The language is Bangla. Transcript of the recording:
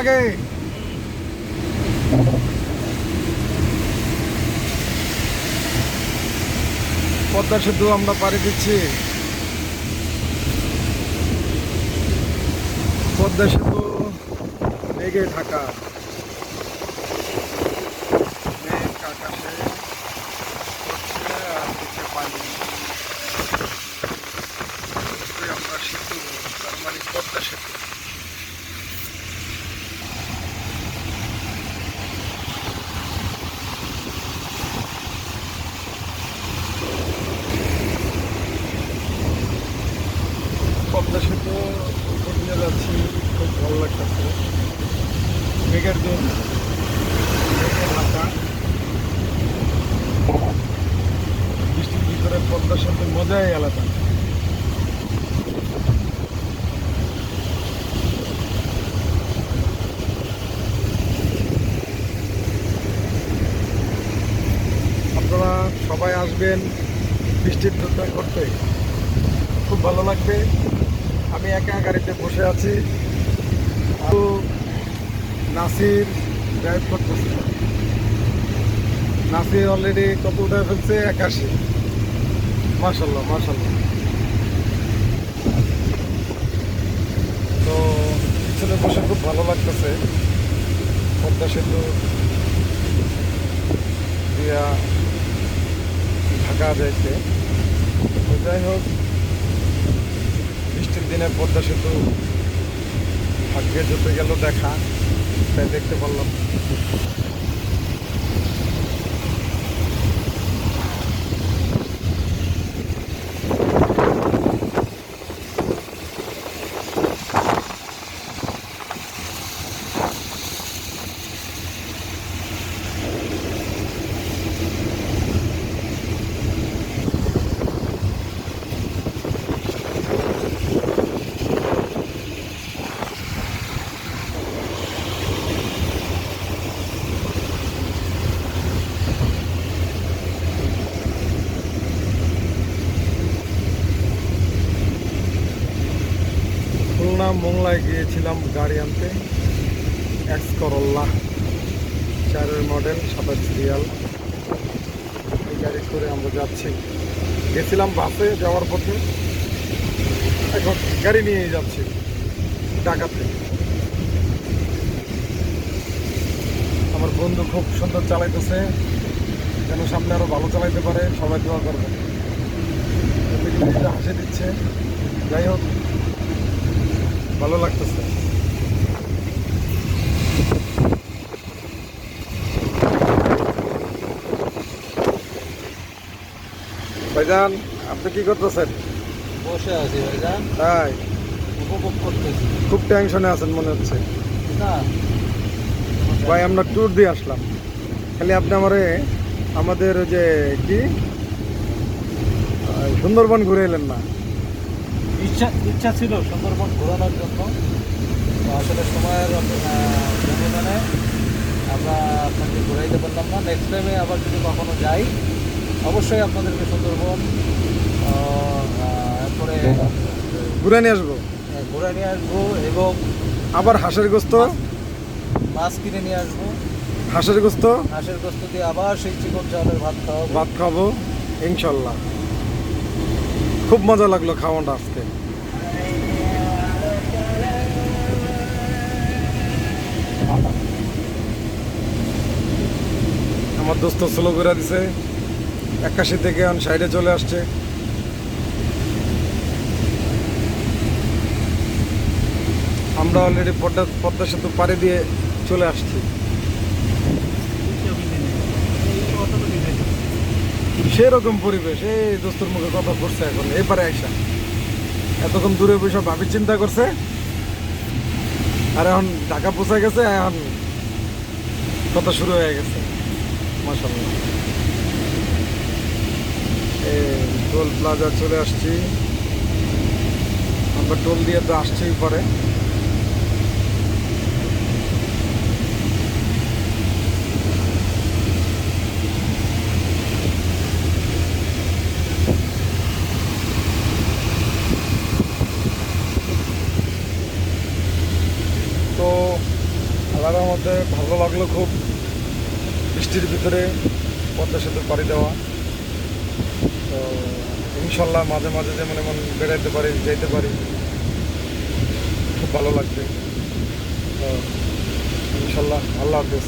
লাগে। পদ্মা সেতু আমরা পাড়ি দিচ্ছি। পদ্মা সেতু মেঘে ঢাকা, মেঘ আকাশে উঠছে আর নিচে পানি। আমরা সেতু, তার মানে পদ্মা সেতু। পদ্মা সেতু নিয়ে যাচ্ছি, খুব ভালো লাগতেছে। মেঘের দিন, মেঘে ঢাকা, বৃষ্টির ভিতরে পদ্মা সেতুর মজাই আলাদা। আপনারা সবাই আসবেন বৃষ্টির দোলনা করতে, খুব ভালো লাগবে। আমি একা গাড়িতে বসে আছি, আর নাসির ড্রাইভ করতেছে। নাসির অলরেডি কত উঠে ফেলছে? 81। মাশাল্লাহ মাশাল্লাহ। তো পিছনে বসে খুব ভালো লাগতেছে পদ্মা সেতু দিয়া ঢাকা যাইতে। তো যাই হোক, বৃষ্টির দিনে পদ্মা সেতু ভাগ্যে যেতে গেল দেখা, তাই দেখতে পারলাম। খুলনা মোংলায় গিয়েছিলাম গাড়ি আনতে, এক্স করল্লা 4 মডেল 27 সিরিয়াল। এই গাড়ি করে আমরা যাচ্ছি। গেছিলাম বাসে যাওয়ার পথে, এখন গাড়ি নিয়েই যাচ্ছি ঢাকাতে। আমার বন্ধু খুব সুন্দর চালাইতেছে, যেন সামনে আরো ভালো চালাইতে পারে, সবাই দোয়া করবে। হাসি দিচ্ছে, যাই হোক ভালো লাগতেছে। ভাইজান, আপনি কি করতেছেন? বসে আছি ভাইজান, তাই উপভোগ করতেছি। খুব টেনশনে আছেন মনে হচ্ছে। না ভাই, আমরা ট্যুর দিয়ে আসলাম, খালি আপনি আমাদের ওই যে কি সুন্দরবন ঘুরে এলেন না। ইচ্ছা ছিল সুন্দরবন ঘোরানোর জন্য, তো আসলে সময়ের ব্যবধানে আমরা আপনাকে ঘুরাইতে পারলাম না। নেক্সট টাইমে আবার যদি কখনো যাই, অবশ্যই আপনাদেরকে সুন্দরবন এরপরে ঘুরে নিয়ে আসবো, ঘুরে নিয়ে আসবো এবং আবার হাঁসের গোস্ত, মাছ কিনে নিয়ে আসবো। হাঁসের গোস্ত হাঁসের গোস্ত দিয়ে আবার সেই চিকন চালের ভাত খাওয়াবো। ভাত খাবো ইনশাল্লাহ। খুব মজা লাগলো খাওয়াটা আজকে। আমার দোস্ত স্লো করে দিছে, 81 থেকে অন সাইডে চলে আসছে। আমরা অলরেডি পদ্মা সেতু পাড়ি দিয়ে চলে আসছি। সেরকম পরিবেশ, এই দোস্তর মুখে কথা পড়ছে এখন এবারে আইসা। এতক্ষণ দূরে বসে ভাবি চিন্তা করছে, আর এখন ঢাকা পৌঁছে গেছে, এখন কথা শুরু হয়ে গেছে। মাশাআল্লাহ, এই টোল প্লাজা চলে আসছি আমরা। টোল দিয়ে তো আসছেই পরে। তো মধ্যে ভালো লাগলো খুব, বৃষ্টির ভিতরে পদ্মা সেতু পাড়ি দেওয়া। তো ইনশাল্লাহ মাঝে মাঝে যেমন এমন বেড়াইতে পারি, যেতে পারি, খুব ভালো লাগবে। তো ইনশাল্লাহ আল্লাহ হাফেজ।